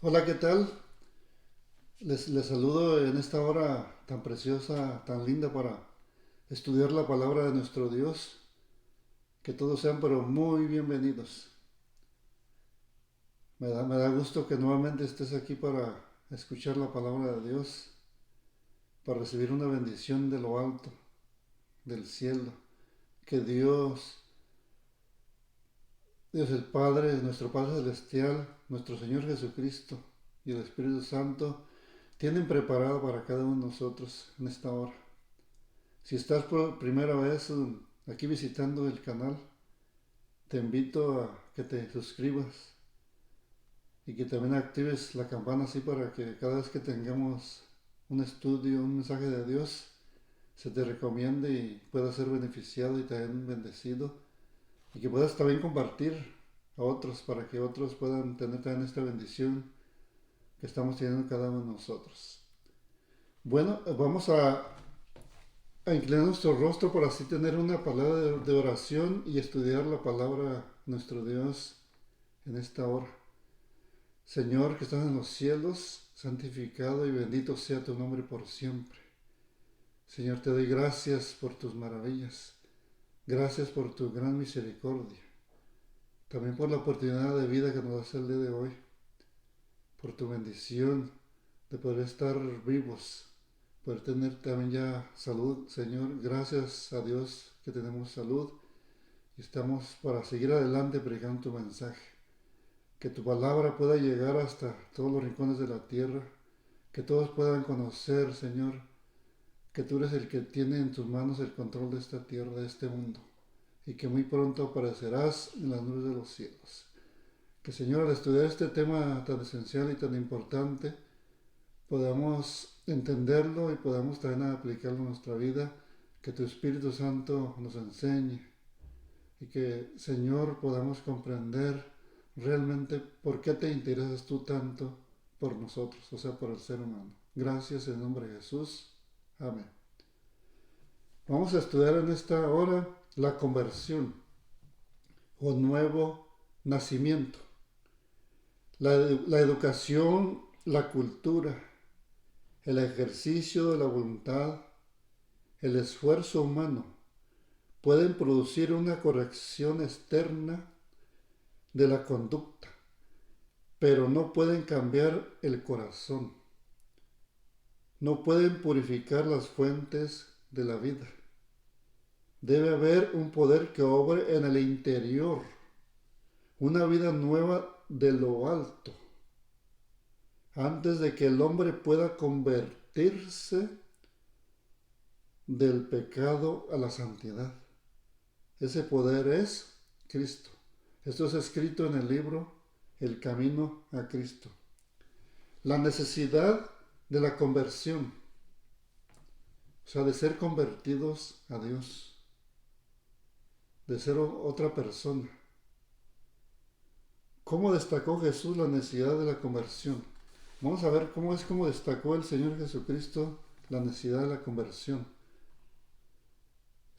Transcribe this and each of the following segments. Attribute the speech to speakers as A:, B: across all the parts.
A: Hola, ¿qué tal? Les saludo en esta hora tan preciosa, tan linda para estudiar la palabra de nuestro Dios. Que todos sean pero muy bienvenidos. Me da gusto que nuevamente estés aquí para escuchar la palabra de Dios, para recibir una bendición de lo alto, del cielo. Que Dios el Padre, nuestro Padre Celestial, nuestro Señor Jesucristo y el Espíritu Santo tienen preparado para cada uno de nosotros en esta hora. Si estás por primera vez aquí visitando el canal, te invito a que te suscribas y que también actives la campana así para que cada vez que tengamos un estudio, un mensaje de Dios, se te recomiende y puedas ser beneficiado y también bendecido y que puedas también compartir a otros para que otros puedan tener también esta bendición que estamos teniendo cada uno de nosotros. Bueno, vamos a inclinar nuestro rostro para así tener una palabra de oración y estudiar la palabra de nuestro Dios en esta hora. Señor que estás en los cielos, santificado y bendito sea tu nombre por siempre. Señor, te doy gracias por tus maravillas, gracias por tu gran misericordia, también por la oportunidad de vida que nos das el día de hoy, por tu bendición de poder estar vivos, poder tener también ya salud. Señor, gracias a Dios que tenemos salud y estamos para seguir adelante predicando tu mensaje. Que tu palabra pueda llegar hasta todos los rincones de la tierra, que todos puedan conocer, Señor, que tú eres el que tiene en tus manos el control de esta tierra, de este mundo, y que muy pronto aparecerás en las nubes de los cielos. Que, Señor, al estudiar este tema tan esencial y tan importante, podamos entenderlo y podamos también aplicarlo en nuestra vida, que tu Espíritu Santo nos enseñe y que, Señor, podamos comprender realmente por qué te interesas tú tanto por nosotros, o sea, por el ser humano. Gracias en nombre de Jesús. Amén. Vamos a estudiar en esta hora la conversión o nuevo nacimiento. La educación, la cultura, el ejercicio de la voluntad, el esfuerzo humano pueden producir una corrección externa de la conducta, pero no pueden cambiar el corazón, no pueden purificar las fuentes de la vida. Debe haber un poder que obre en el interior, una vida nueva de lo alto, antes de que el hombre pueda convertirse del pecado a la santidad. Ese poder es Cristo. Esto es escrito en el libro El Camino a Cristo. La necesidad de la conversión, o sea, de ser convertidos a Dios, de ser otra persona. ¿Cómo destacó Jesús la necesidad de la conversión? Vamos a ver cómo destacó el Señor Jesucristo la necesidad de la conversión.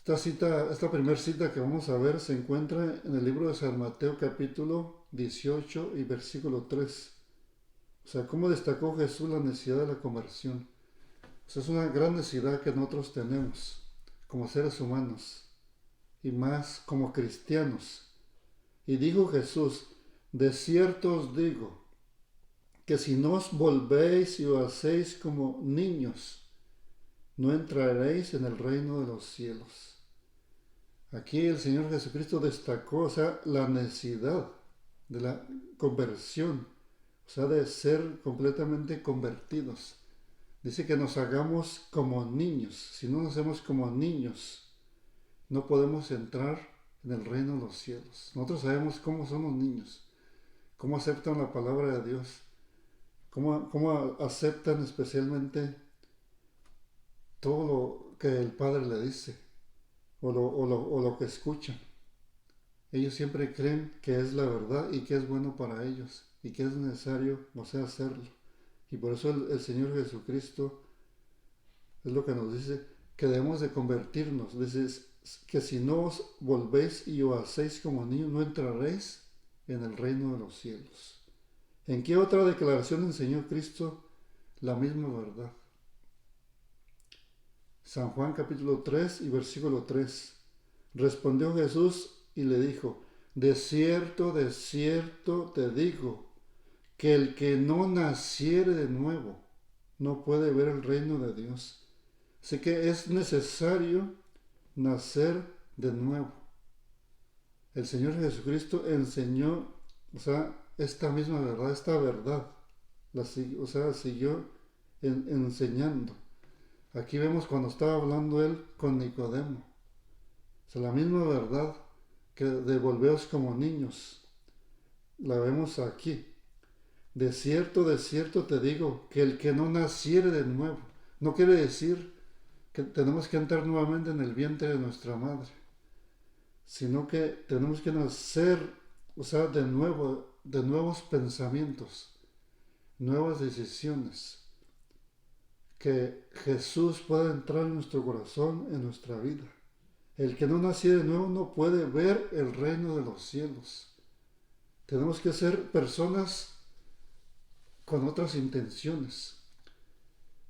A: Esta primera cita que vamos a ver se encuentra en el libro de San Mateo capítulo 18 y versículo 3. O sea, cómo destacó Jesús la necesidad de la conversión. O sea, es una gran necesidad que nosotros tenemos como seres humanos y más como cristianos. Y dijo Jesús, de cierto os digo, que si no os volvéis y os hacéis como niños, no entraréis en el reino de los cielos. Aquí el Señor Jesucristo destacó, o sea, la necesidad de la conversión, o sea, de ser completamente convertidos. Dice que nos hagamos como niños. Si no nos hacemos como niños, no podemos entrar en el reino de los cielos. Nosotros sabemos cómo son los niños, cómo aceptan la palabra de Dios, cómo aceptan especialmente todo lo que el Padre le dice o lo que escuchan. Ellos siempre creen que es la verdad y que es bueno para ellos y que es necesario, o sea, hacerlo. Y por eso el Señor Jesucristo es lo que nos dice que debemos de convertirnos. Dice que si no os volvéis y os hacéis como niños, no entraréis en el reino de los cielos. ¿En qué otra declaración enseñó Cristo la misma verdad? San Juan capítulo 3 y versículo 3. Respondió Jesús y le dijo, de cierto te digo, que el que no naciere de nuevo no puede ver el reino de Dios. Así que es necesario nacer de nuevo. El Señor Jesucristo enseñó, esta misma verdad, esta verdad, siguió enseñando. Aquí vemos cuando estaba hablando él con Nicodemo. La misma verdad que devolveos como niños, la vemos aquí. De cierto te digo, que el que no naciere de nuevo, no quiere decir que tenemos que entrar nuevamente en el vientre de nuestra madre, sino que tenemos que nacer, de nuevo, de nuevos pensamientos, nuevas decisiones, que Jesús pueda entrar en nuestro corazón, en nuestra vida. El que no naciere de nuevo no puede ver el reino de los cielos. Tenemos que ser personas con otras intenciones,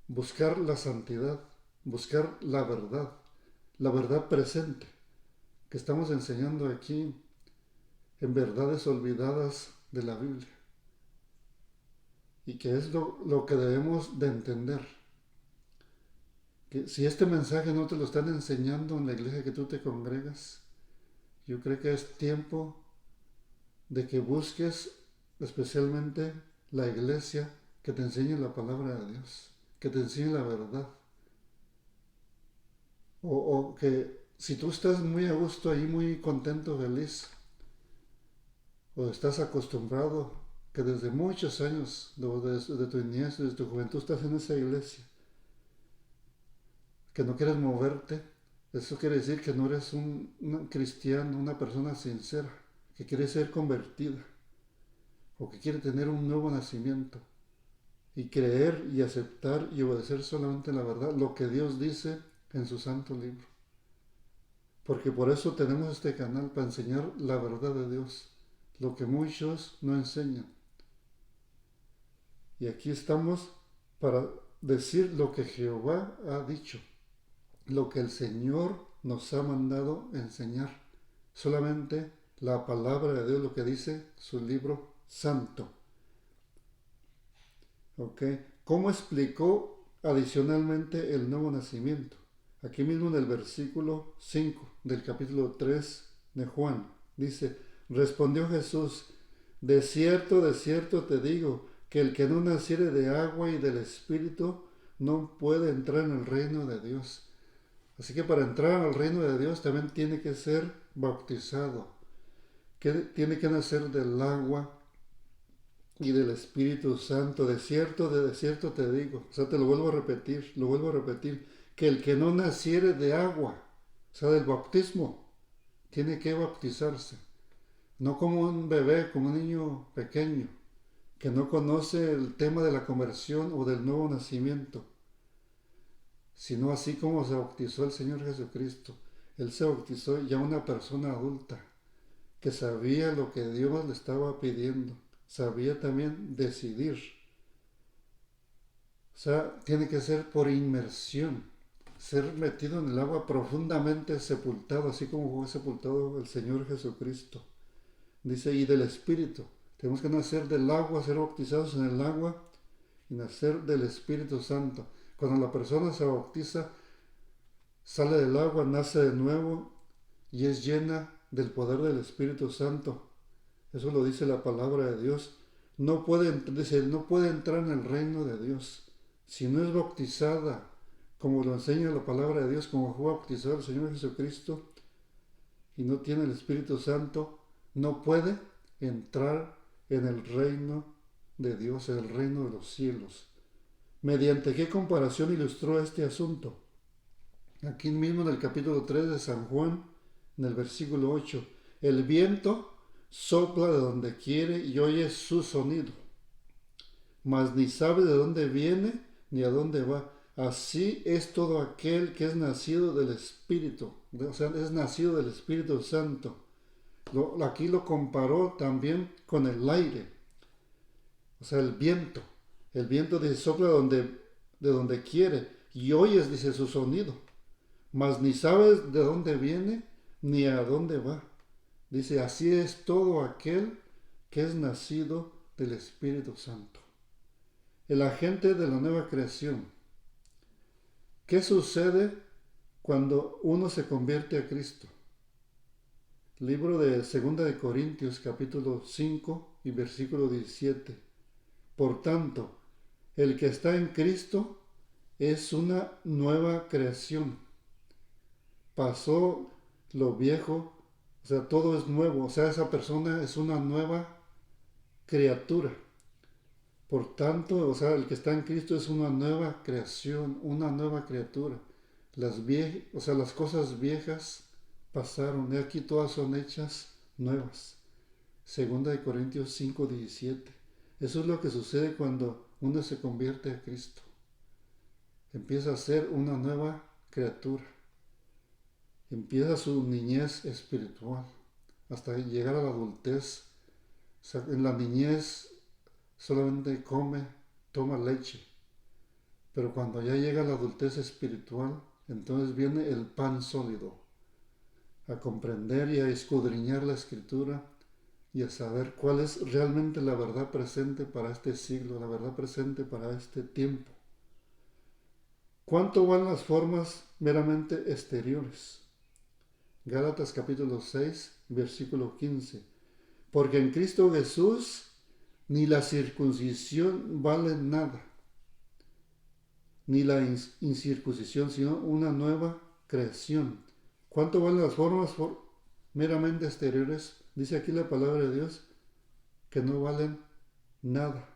A: buscar la santidad, buscar la verdad presente que estamos enseñando aquí en verdades olvidadas de la Biblia, y que es lo que debemos de entender. Que si este mensaje no te lo están enseñando en la iglesia que tú te congregas, yo creo que es tiempo de que busques especialmente la iglesia que te enseñe la palabra de Dios, que te enseñe la verdad. O que si tú estás muy a gusto ahí, muy contento, feliz, o estás acostumbrado que desde muchos años, desde tu niñez, desde tu juventud, estás en esa iglesia, que no quieres moverte, eso quiere decir que no eres un cristiano, una persona sincera, que quiere ser convertida, o que quiere tener un nuevo nacimiento, y creer y aceptar y obedecer solamente la verdad, lo que Dios dice en su santo libro. Porque por eso tenemos este canal, para enseñar la verdad de Dios, lo que muchos no enseñan. Y aquí estamos para decir lo que Jehová ha dicho, lo que el Señor nos ha mandado enseñar. Solamente la palabra de Dios, lo que dice su libro santo. ¿Ok? ¿Cómo explicó adicionalmente el nuevo nacimiento? Aquí mismo en el versículo 5 del capítulo 3 de Juan, dice, respondió Jesús, de cierto te digo, que el que no naciere de agua y del Espíritu no puede entrar en el reino de Dios. Así que para entrar al reino de Dios también tiene que ser bautizado, que tiene que nacer del agua y del Espíritu Santo. De cierto te digo, te lo vuelvo a repetir, que el que no naciere de agua, del bautismo, tiene que bautizarse. No como un bebé, como un niño pequeño, que no conoce el tema de la conversión o del nuevo nacimiento, sino así como se bautizó el Señor Jesucristo. Él se bautizó ya una persona adulta, que sabía lo que Dios le estaba pidiendo, sabía también decidir. Tiene que ser por inmersión, ser metido en el agua, profundamente sepultado, así como fue sepultado el Señor Jesucristo. Dice, y del Espíritu. Tenemos que nacer del agua, ser bautizados en el agua y nacer del Espíritu Santo. Cuando la persona se bautiza, sale del agua, nace de nuevo y es llena del poder del Espíritu Santo. Eso lo dice la palabra de Dios. No puede entrar en el reino de Dios si no es bautizada, como lo enseña la palabra de Dios, como fue bautizado el Señor Jesucristo, y no tiene el Espíritu Santo, no puede entrar en el reino de Dios, en el reino de los cielos. ¿Mediante qué comparación ilustró este asunto? Aquí mismo en el capítulo 3 de San Juan, en el versículo 8, el viento sopla de donde quiere y oye su sonido, mas ni sabe de dónde viene ni a dónde va. Así es todo aquel que es nacido del Espíritu, es nacido del Espíritu Santo. Aquí lo comparó también con el aire. O sea, el viento. El viento dice, sopla de donde quiere y oyes, dice, su sonido. Mas ni sabes de dónde viene ni a dónde va. Dice, así es todo aquel que es nacido del Espíritu Santo. El agente de la nueva creación. ¿Qué sucede cuando uno se convierte a Cristo? Libro de 2 de Corintios capítulo 5 y versículo 17. Por tanto, el que está en Cristo es una nueva creación. Pasó lo viejo, o sea, todo es nuevo, o sea, esa persona es una nueva criatura. Por tanto, o sea, el que está en Cristo es una nueva creación, una nueva criatura. Las cosas viejas pasaron, de aquí todas son hechas nuevas. 2 Corintios 5:17. Eso es lo que sucede cuando uno se convierte a Cristo. Empieza a ser una nueva criatura. Empieza su niñez espiritual hasta llegar a la adultez. O sea, en la niñez solamente come, toma leche. Pero cuando ya llega a la adultez espiritual, entonces viene el pan sólido, a comprender y a escudriñar la Escritura y a saber cuál es realmente la verdad presente para este siglo, la verdad presente para este tiempo. ¿Cuánto van las formas meramente exteriores? Gálatas capítulo 6, versículo 15. Porque en Cristo Jesús ni la circuncisión vale nada, ni la incircuncisión, sino una nueva creación. ¿Cuánto valen las formas meramente exteriores? Dice aquí la palabra de Dios que no valen nada.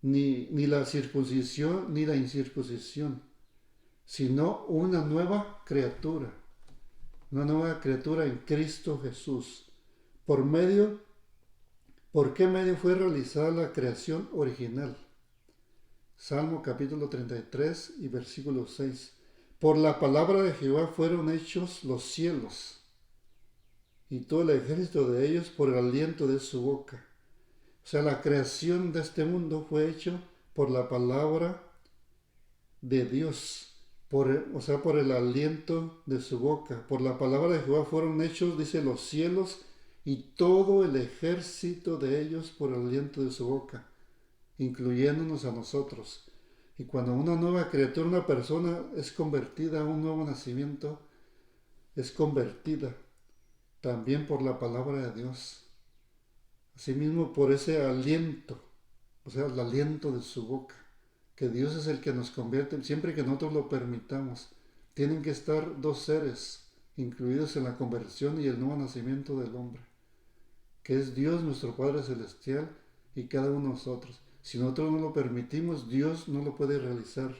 A: Ni la circuncisión ni la incircuncisión, sino una nueva criatura. Una nueva criatura en Cristo Jesús. ¿Por qué medio fue realizada la creación original? Salmo capítulo 33 y versículo 6. Por la palabra de Jehová fueron hechos los cielos, y todo el ejército de ellos por el aliento de su boca. O sea, la creación de este mundo fue hecho por la palabra de Dios, por el aliento de su boca. Por la palabra de Jehová fueron hechos, dice, los cielos y todo el ejército de ellos por el aliento de su boca, incluyéndonos a nosotros. Y cuando una nueva criatura, una persona es convertida a un nuevo nacimiento, es convertida también por la palabra de Dios. Asimismo por ese aliento, o sea, el aliento de su boca, que Dios es el que nos convierte, siempre que nosotros lo permitamos. Tienen que estar dos seres incluidos en la conversión y el nuevo nacimiento del hombre, que es Dios nuestro Padre Celestial y cada uno de nosotros. Si nosotros no lo permitimos, Dios no lo puede realizar.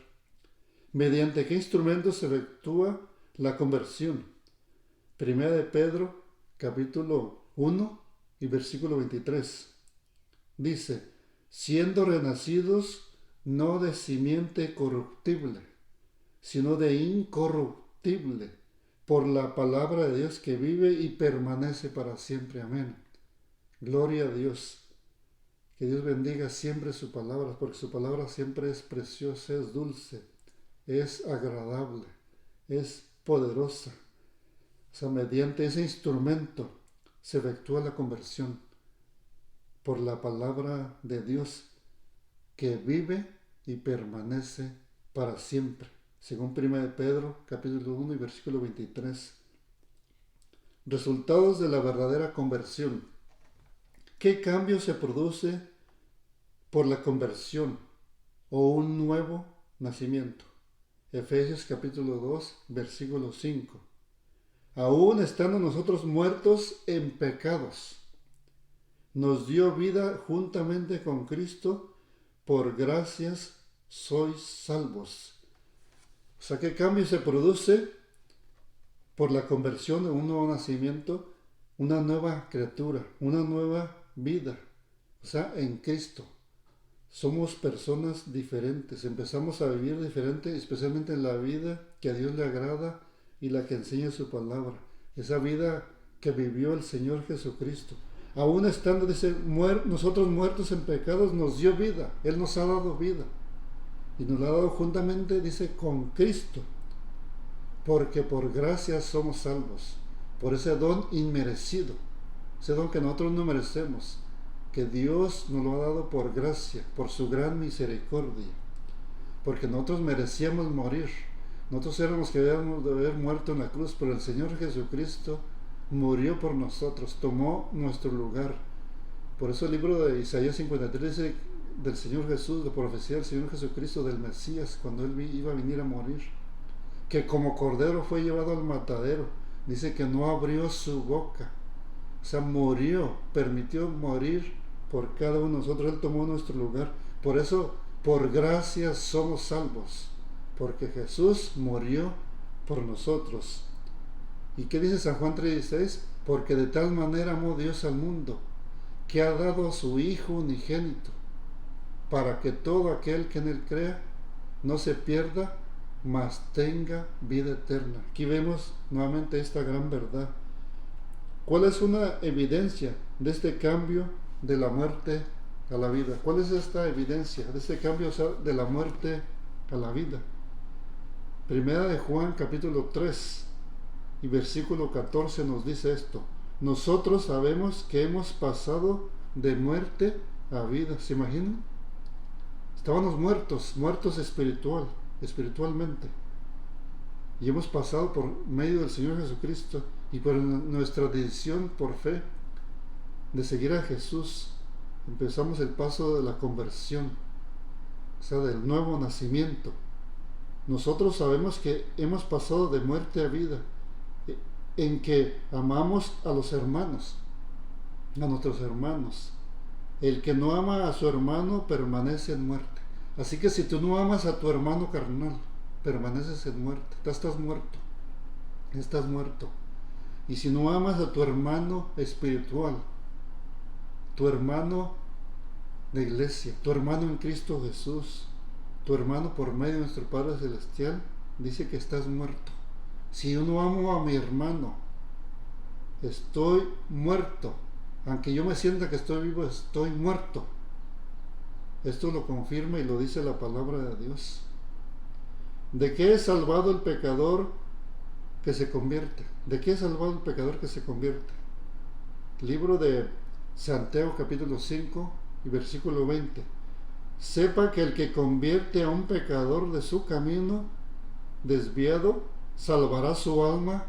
A: ¿Mediante qué instrumento se efectúa la conversión? Primera de Pedro, capítulo 1 y versículo 23. Dice, siendo renacidos no de simiente corruptible, sino de incorruptible, por la palabra de Dios que vive y permanece para siempre. Amén. Gloria a Dios. Que Dios bendiga siempre su palabra, porque su palabra siempre es preciosa, es dulce, es agradable, es poderosa. O sea, mediante ese instrumento se efectúa la conversión por la palabra de Dios que vive y permanece para siempre. Según 1 Pedro, capítulo 1 y versículo 23. Resultados de la verdadera conversión. ¿Qué cambio se produce por la conversión o un nuevo nacimiento? Efesios capítulo 2, versículo 5. Aún estando nosotros muertos en pecados, nos dio vida juntamente con Cristo, por gracias sois salvos. O sea, ¿qué cambio se produce por la conversión de un nuevo nacimiento? Una nueva criatura, una nueva vida. O sea, en Cristo. Somos personas diferentes, empezamos a vivir diferente, especialmente en la vida que a Dios le agrada y la que enseña su palabra. Esa vida que vivió el Señor Jesucristo. aún estando, dice, nosotros muertos en pecados, nos dio vida. Él nos ha dado vida. Y nos la ha dado juntamente, dice, con Cristo. Porque por gracia somos salvos. Por ese don inmerecido. Ese don que nosotros no merecemos. Que Dios nos lo ha dado por gracia, por su gran misericordia. Porque nosotros merecíamos morir. Nosotros éramos que debíamos de haber muerto en la cruz, pero el Señor Jesucristo murió por nosotros, tomó nuestro lugar. Por eso el libro de Isaías 53 dice del Señor Jesús, de profecía del Señor Jesucristo, del Mesías, cuando Él iba a venir a morir, que como cordero fue llevado al matadero. Dice que no abrió su boca, o sea, murió, permitió morir por cada uno de nosotros. Él tomó nuestro lugar. Por eso, por gracia somos salvos, porque Jesús murió por nosotros. ¿Y qué dice San Juan 3:16? Porque de tal manera amó Dios al mundo, que ha dado a su Hijo unigénito, para que todo aquel que en Él crea no se pierda, mas tenga vida eterna. Aquí vemos nuevamente esta gran verdad. ¿Cuál es una evidencia de este cambio de la muerte a la vida? ¿Cuál es esta evidencia de este cambio, o sea, de la muerte a la vida? Primera de Juan capítulo 3 y versículo 14 nos dice esto: nosotros sabemos que hemos pasado de muerte a vida. ¿Se imaginan? Estábamos muertos espiritualmente, y hemos pasado por medio del Señor Jesucristo y por nuestra decisión por fe de seguir a Jesús. Empezamos el paso de la conversión, o sea, del nuevo nacimiento. Nosotros sabemos que hemos pasado de muerte a vida, en que amamos a los hermanos, a nuestros hermanos. El que no ama a su hermano permanece en muerte. Así que si tú no amas a tu hermano carnal, permaneces en muerte. Estás muerto. Y si no amas a tu hermano espiritual, tu hermano de iglesia, tu hermano en Cristo Jesús, tu hermano por medio de nuestro Padre Celestial, dice que estás muerto. Si yo no amo a mi hermano, estoy muerto. Aunque yo me sienta que estoy vivo, estoy muerto. Esto lo confirma y lo dice la palabra de Dios. ¿De qué es salvado el pecador que se convierte? ¿De qué es salvado el pecador que se convierte? Libro de Santiago capítulo 5 y versículo 20. Sepa que el que convierte a un pecador de su camino desviado salvará su alma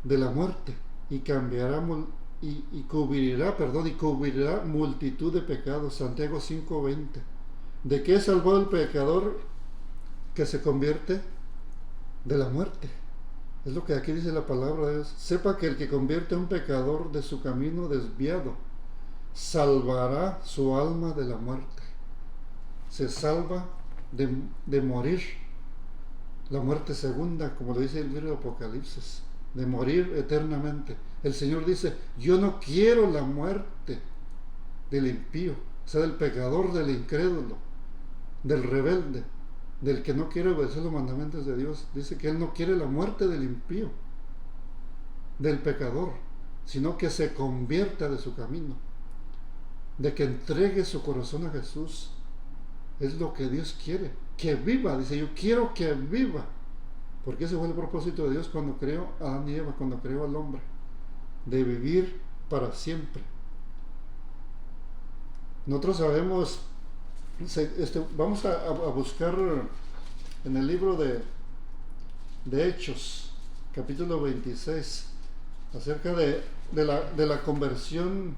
A: de la muerte y cubrirá multitud de pecados. Santiago 5:20. ¿De qué es salvado el pecador que se convierte? De la muerte. Es lo que aquí dice la palabra de Dios. Sepa que el que convierte a un pecador de su camino desviado salvará su alma de la muerte. Se salva de morir, la muerte segunda, como lo dice el libro de Apocalipsis, de morir eternamente. El Señor dice: yo no quiero la muerte del impío, o sea, del pecador, del incrédulo, del rebelde, del que no quiere obedecer los mandamientos de Dios. Dice que Él no quiere la muerte del impío, del pecador, sino que se convierta de su camino, de que entregue su corazón a Jesús. Es lo que Dios quiere, que viva. Dice: yo quiero que viva, porque ese fue el propósito de Dios cuando creó a Adán y Eva, cuando creó al hombre, de vivir para siempre. Nosotros sabemos, vamos a buscar en el libro de Hechos, capítulo 26, acerca de la conversión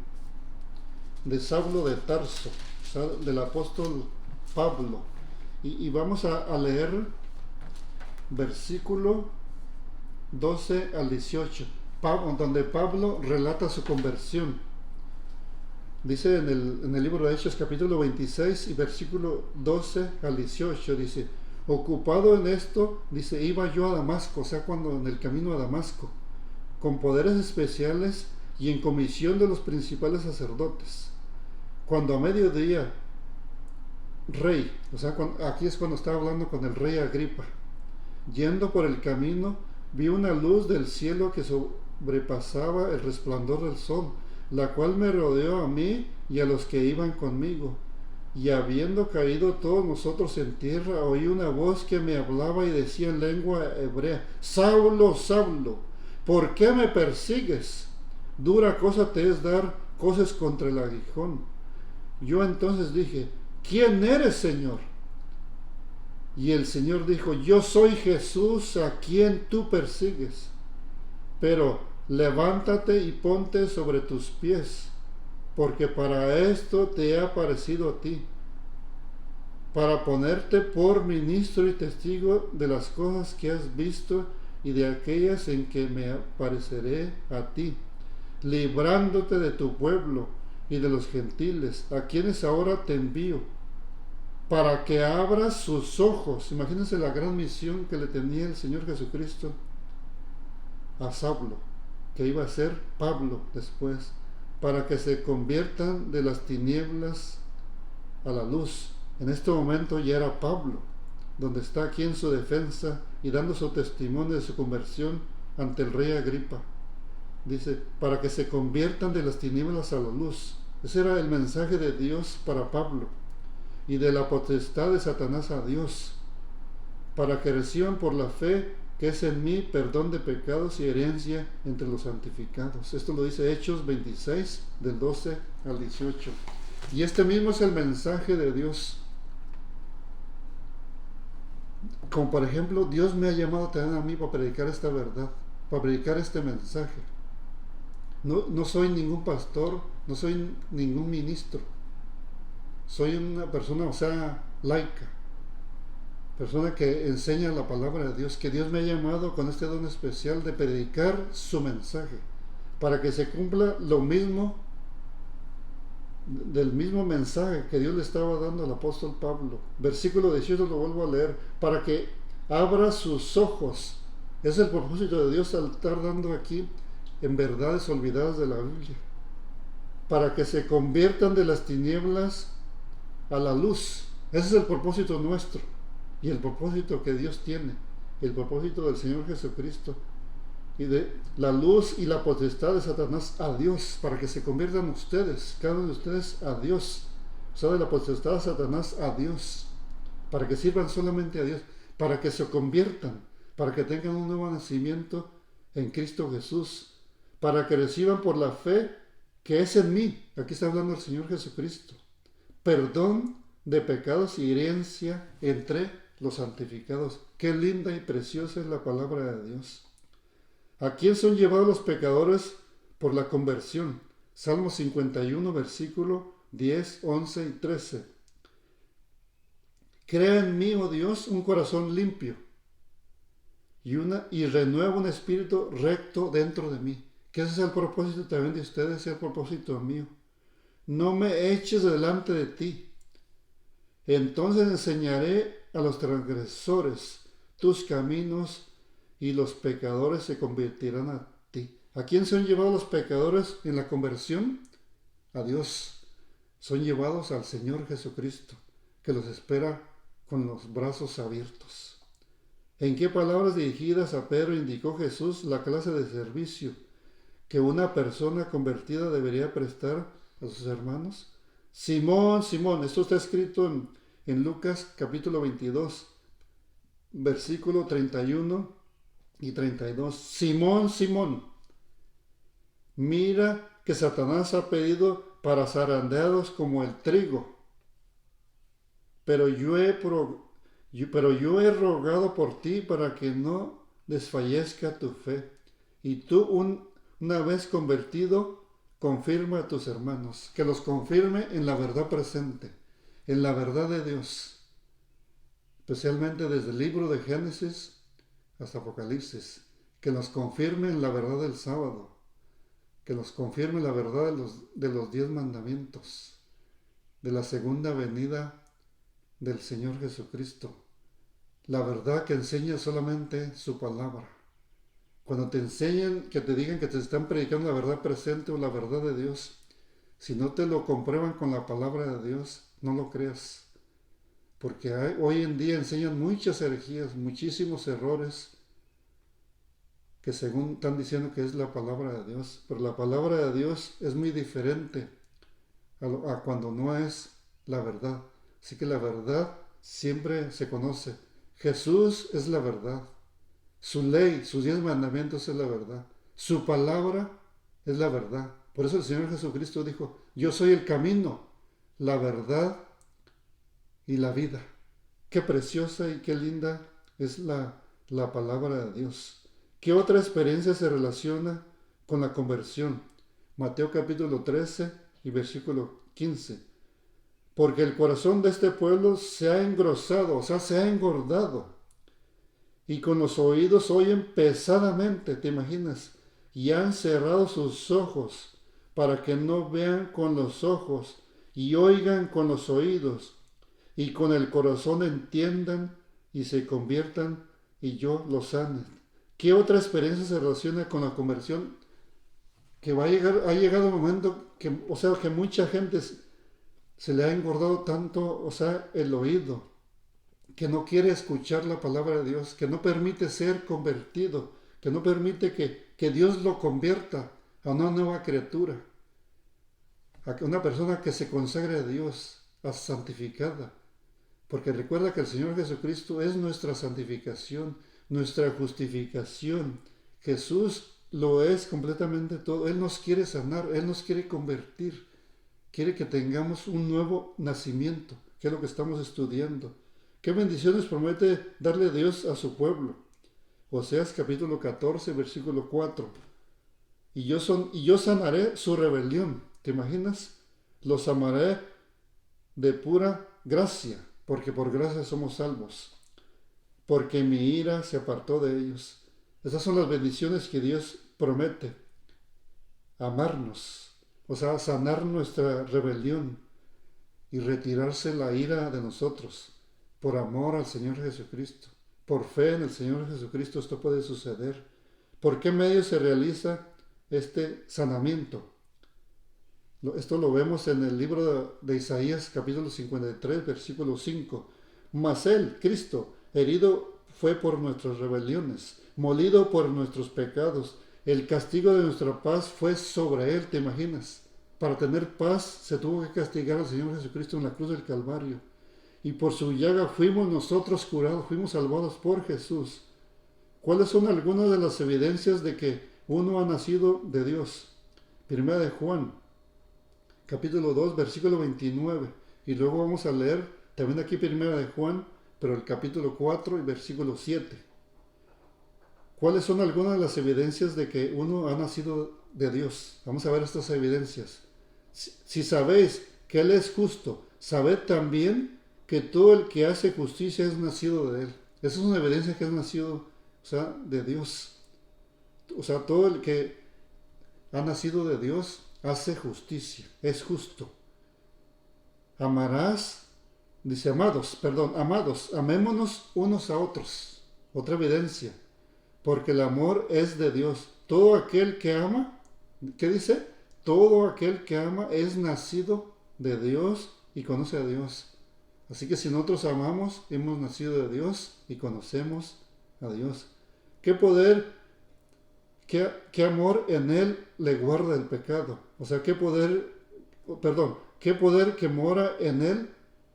A: de Saulo de Tarso, o sea, del apóstol Pablo. Y vamos a leer versículo 12 al 18, donde Pablo relata su conversión. Dice en el libro de Hechos capítulo 26 y versículo 12 al 18, dice: ocupado en esto, dice, iba yo a Damasco, o sea, cuando en el camino a Damasco, con poderes especiales y en comisión de los principales sacerdotes, cuando a mediodía, rey, o sea, aquí es cuando estaba hablando con el rey Agripa, yendo por el camino, vi una luz del cielo que sobrepasaba el resplandor del sol, la cual me rodeó a mí y a los que iban conmigo. Y habiendo caído todos nosotros en tierra, oí una voz que me hablaba y decía en lengua hebrea: Saulo, Saulo, ¿por qué me persigues? Dura cosa te es dar cosas contra el aguijón. Yo entonces dije: ¿quién eres, Señor? Y el Señor dijo: yo soy Jesús a quien tú persigues. Pero levántate y ponte sobre tus pies, porque para esto te he aparecido a ti, para ponerte por ministro y testigo de las cosas que has visto y de aquellas en que me apareceré a ti, librándote de tu pueblo y de los gentiles, a quienes ahora te envío, para que abras sus ojos. Imagínense la gran misión que le tenía el Señor Jesucristo a Saulo, que iba a ser Pablo después, para que se conviertan de las tinieblas a la luz. En este momento ya era Pablo, donde está aquí en su defensa y dando su testimonio de su conversión ante el rey Agripa. Dice: para que se conviertan de las tinieblas a la luz. Ese era el mensaje de Dios para Pablo. Y de la potestad de Satanás a Dios, para que reciban por la fe que es en mí perdón de pecados y herencia entre los santificados. Esto lo dice Hechos 26, del 12 al 18. Y este mismo es el mensaje de Dios. Como por ejemplo, Dios me ha llamado también a mí para predicar esta verdad, para predicar este mensaje. No soy ningún pastor, no soy ningún ministro. Soy una persona, laica, persona que enseña la palabra de Dios, que Dios me ha llamado con este don especial de predicar su mensaje, para que se cumpla lo mismo, del mismo mensaje que Dios le estaba dando al apóstol Pablo. Versículo 18 lo vuelvo a leer: para que abra sus ojos. Es el propósito de Dios al estar dando aquí en verdades olvidadas de la Biblia, para que se conviertan de las tinieblas a la luz. Ese es el propósito nuestro y el propósito que Dios tiene, el propósito del Señor Jesucristo, y de la luz y la potestad de Satanás a Dios, para que se conviertan ustedes, cada uno de ustedes, a Dios. O sea, de la potestad de Satanás a Dios, para que sirvan solamente a Dios, para que se conviertan, para que tengan un nuevo nacimiento en Cristo Jesús, para que reciban por la fe que es en mí. Aquí está hablando el Señor Jesucristo: perdón de pecados y herencia entre los santificados. Qué linda y preciosa es la palabra de Dios. ¿A quién son llevados los pecadores por la conversión? Salmo 51, versículo 10, 11 y 13. Crea en mí, oh Dios, un corazón limpio y renueva un espíritu recto dentro de mí. Que ese es el propósito también de ustedes, es el propósito mío. No me eches delante de ti. Entonces enseñaré a los transgresores tus caminos y los pecadores se convertirán a ti. ¿A quién son llevados los pecadores en la conversión? A Dios. Son llevados al Señor Jesucristo, que los espera con los brazos abiertos. ¿En qué palabras dirigidas a Pedro indicó Jesús la clase de servicio que una persona convertida debería prestar a sus hermanos? Simón, Simón, esto está escrito en Lucas capítulo 22, versículo 31 y 32. Simón, Simón, mira que Satanás ha pedido para zarandeados como el trigo, pero yo he rogado por ti para que no desfallezca tu fe, y tú una vez convertido, confirma a tus hermanos, que los confirme en la verdad presente, en la verdad de Dios, especialmente desde el libro de Génesis hasta Apocalipsis, que los confirme en la verdad del sábado, que los confirme en la verdad de los 10 mandamientos, de la segunda venida del Señor Jesucristo, la verdad que enseña solamente su palabra. Cuando te enseñan, que te digan que te están predicando la verdad presente o la verdad de Dios, si no te lo comprueban con la palabra de Dios, no lo creas. Porque hoy en día enseñan muchas herejías, muchísimos errores, que según están diciendo que es la palabra de Dios, pero la palabra de Dios es muy diferente a cuando no es la verdad. Así que la verdad siempre se conoce. Jesús es la verdad. Su ley, sus 10 mandamientos es la verdad. Su palabra es la verdad. Por eso el Señor Jesucristo dijo, yo soy el camino, la verdad y la vida. Qué preciosa y qué linda es la palabra de Dios. ¿Qué otra experiencia se relaciona con la conversión? Mateo capítulo 13 y versículo 15. Porque el corazón de este pueblo se ha engrosado, o sea, se ha engordado. Y con los oídos oyen pesadamente, ¿te imaginas? Y han cerrado sus ojos para que no vean con los ojos y oigan con los oídos y con el corazón entiendan y se conviertan y yo los sane. ¿Qué otra experiencia se relaciona con la conversión? Que ha llegado un momento que, o sea, que mucha gente se le ha engordado tanto, o sea, el oído, que no quiere escuchar la palabra de Dios, que no permite ser convertido, que no permite que Dios lo convierta a una nueva criatura, a una persona que se consagre a Dios, a santificada. Porque recuerda que el Señor Jesucristo es nuestra santificación, nuestra justificación. Jesús lo es completamente todo. Él nos quiere sanar, Él nos quiere convertir. Quiere que tengamos un nuevo nacimiento, que es lo que estamos estudiando. ¿Qué bendiciones promete darle Dios a su pueblo? Oseas capítulo 14, versículo 4. Y yo sanaré su rebelión. ¿Te imaginas? Los amaré de pura gracia, porque por gracia somos salvos. Porque mi ira se apartó de ellos. Esas son las bendiciones que Dios promete. Amarnos, o sea, sanar nuestra rebelión y retirarse la ira de nosotros. Por amor al Señor Jesucristo. Por fe en el Señor Jesucristo esto puede suceder. ¿Por qué medio se realiza este sanamiento? Esto lo vemos en el libro de Isaías capítulo 53 versículo 5. Mas Él, Cristo, herido fue por nuestras rebeliones, molido por nuestros pecados. El castigo de nuestra paz fue sobre Él, ¿te imaginas? Para tener paz se tuvo que castigar al Señor Jesucristo en la cruz del Calvario. Y por su llaga fuimos nosotros curados, fuimos salvados por Jesús. ¿Cuáles son algunas de las evidencias de que uno ha nacido de Dios? Primera de Juan, capítulo 2, versículo 29. Y luego vamos a leer también aquí Primera de Juan, pero el capítulo 4 y versículo 7. ¿Cuáles son algunas de las evidencias de que uno ha nacido de Dios? Vamos a ver estas evidencias. Si sabéis que Él es justo, sabed también que todo el que hace justicia es nacido de Él. Esa es una evidencia que es nacido, o sea, de Dios. O sea, todo el que ha nacido de Dios hace justicia, es justo. Amarás, dice amados, amémonos unos a otros. Otra evidencia, porque el amor es de Dios. Todo aquel que ama, ¿qué dice? Todo aquel que ama es nacido de Dios y conoce a Dios. Así que si nosotros amamos, hemos nacido de Dios y conocemos a Dios. ¿Qué poder, qué amor en Él le guarda el pecado? O sea, qué poder que mora en Él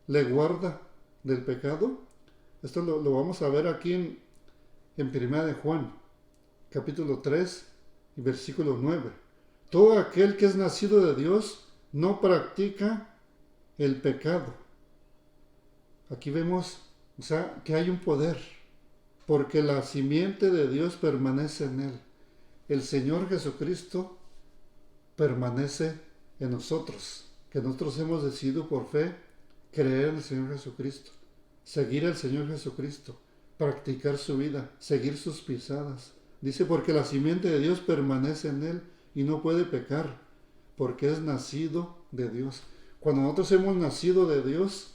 A: le guarda del pecado. Esto lo vamos a ver aquí en Primera de Juan, capítulo 3 y versículo 9. Todo aquel que es nacido de Dios no practica el pecado. Aquí vemos, o sea, que hay un poder, porque la simiente de Dios permanece en Él. El Señor Jesucristo permanece en nosotros, que nosotros hemos decidido por fe creer en el Señor Jesucristo, seguir al Señor Jesucristo, practicar su vida, seguir sus pisadas. Dice, porque la simiente de Dios permanece en Él y no puede pecar, porque es nacido de Dios. Cuando nosotros hemos nacido de Dios,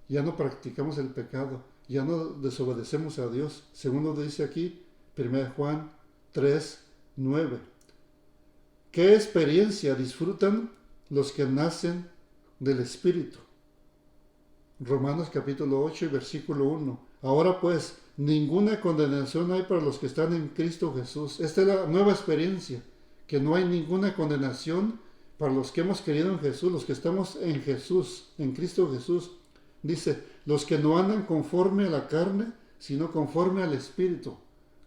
A: ya no practicamos el pecado, ya no desobedecemos a Dios, según nos dice aquí 1 Juan 3, 9. ¿Qué experiencia disfrutan los que nacen del Espíritu? Romanos capítulo 8 y versículo 1. Ahora pues, ninguna condenación hay para los que están en Cristo Jesús. Esta es la nueva experiencia, que no hay ninguna condenación para los que hemos creído en Jesús, los que estamos en Jesús, en Cristo Jesús. Dice, los que no andan conforme a la carne, sino conforme al Espíritu,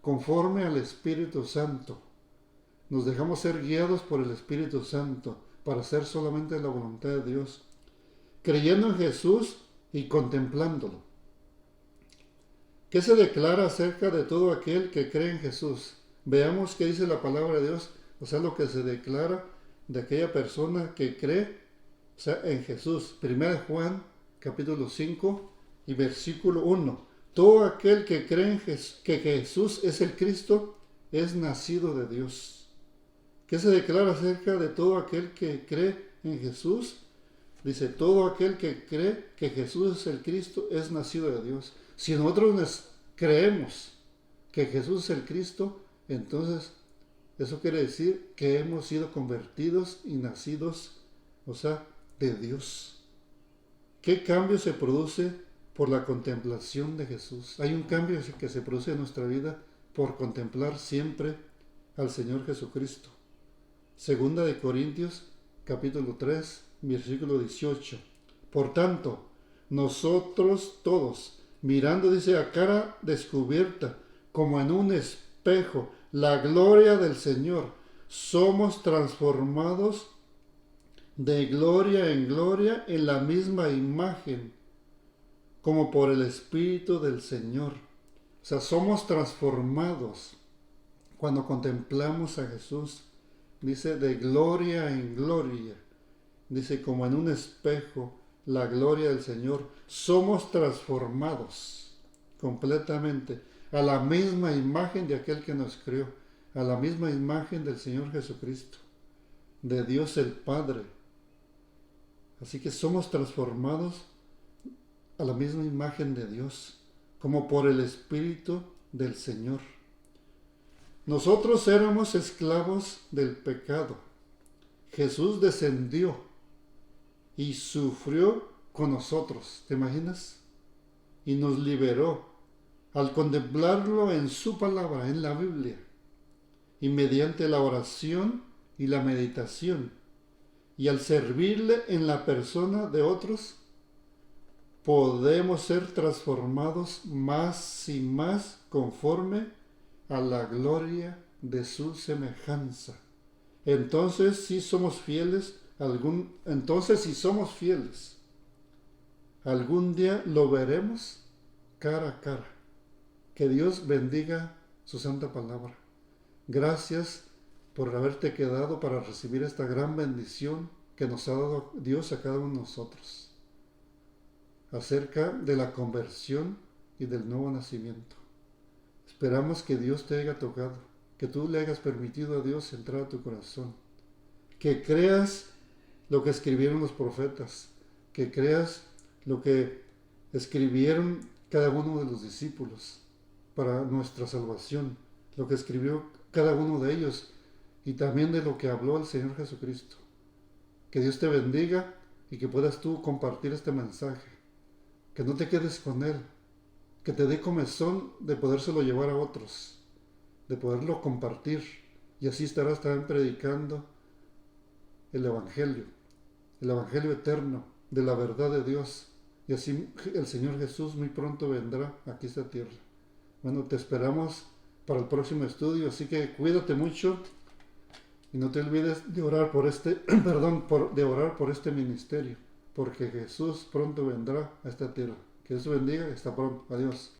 A: conforme al Espíritu Santo. Nos dejamos ser guiados por el Espíritu Santo para hacer solamente la voluntad de Dios, creyendo en Jesús y contemplándolo. ¿Qué se declara acerca de todo aquel que cree en Jesús? Veamos qué dice la palabra de Dios, o sea, lo que se declara de aquella persona que cree, o sea, en Jesús. 1 Juan, capítulo 5 y versículo 1. Todo aquel que cree en que Jesús es el Cristo es nacido de Dios. ¿Qué se declara acerca de todo aquel que cree en Jesús? Dice, todo aquel que cree que Jesús es el Cristo es nacido de Dios. Si nosotros creemos que Jesús es el Cristo, entonces eso quiere decir que hemos sido convertidos y nacidos, o sea, de Dios. ¿Qué cambio se produce por la contemplación de Jesús? Hay un cambio que se produce en nuestra vida por contemplar siempre al Señor Jesucristo. Segunda de Corintios, capítulo 3, versículo 18. Por tanto, nosotros todos, mirando, dice, a cara descubierta, como en un espejo, la gloria del Señor, somos transformados de gloria en gloria en la misma imagen, como por el Espíritu del Señor. O sea, somos transformados cuando contemplamos a Jesús. Dice, de gloria en gloria. Dice, como en un espejo, la gloria del Señor. Somos transformados completamente a la misma imagen de aquel que nos creó, a la misma imagen del Señor Jesucristo, de Dios el Padre. Así que somos transformados a la misma imagen de Dios, como por el Espíritu del Señor. Nosotros éramos esclavos del pecado. Jesús descendió y sufrió con nosotros, ¿te imaginas? Y nos liberó al contemplarlo en su palabra, en la Biblia, y mediante la oración y la meditación, y al servirle en la persona de otros, podemos ser transformados más y más conforme a la gloria de su semejanza. Entonces, si somos fieles, algún día lo veremos cara a cara. Que Dios bendiga su santa palabra. Gracias por haberte quedado para recibir esta gran bendición que nos ha dado Dios a cada uno de nosotros acerca de la conversión y del nuevo nacimiento. Esperamos que Dios te haya tocado, que tú le hayas permitido a Dios entrar a tu corazón, que creas lo que escribieron los profetas, que creas lo que escribieron cada uno de los discípulos para nuestra salvación, lo que escribió cada uno de ellos y también de lo que habló el Señor Jesucristo. Que Dios te bendiga y que puedas tú compartir este mensaje, que no te quedes con él, que te dé comezón de podérselo llevar a otros, de poderlo compartir, y así estarás también predicando el Evangelio eterno de la verdad de Dios, y así el Señor Jesús muy pronto vendrá aquí a esta tierra. Bueno, te esperamos para el próximo estudio, así que cuídate mucho y no te olvides de orar por de orar por este ministerio, porque Jesús pronto vendrá a esta tierra. Que Dios bendiga y hasta pronto. Adiós.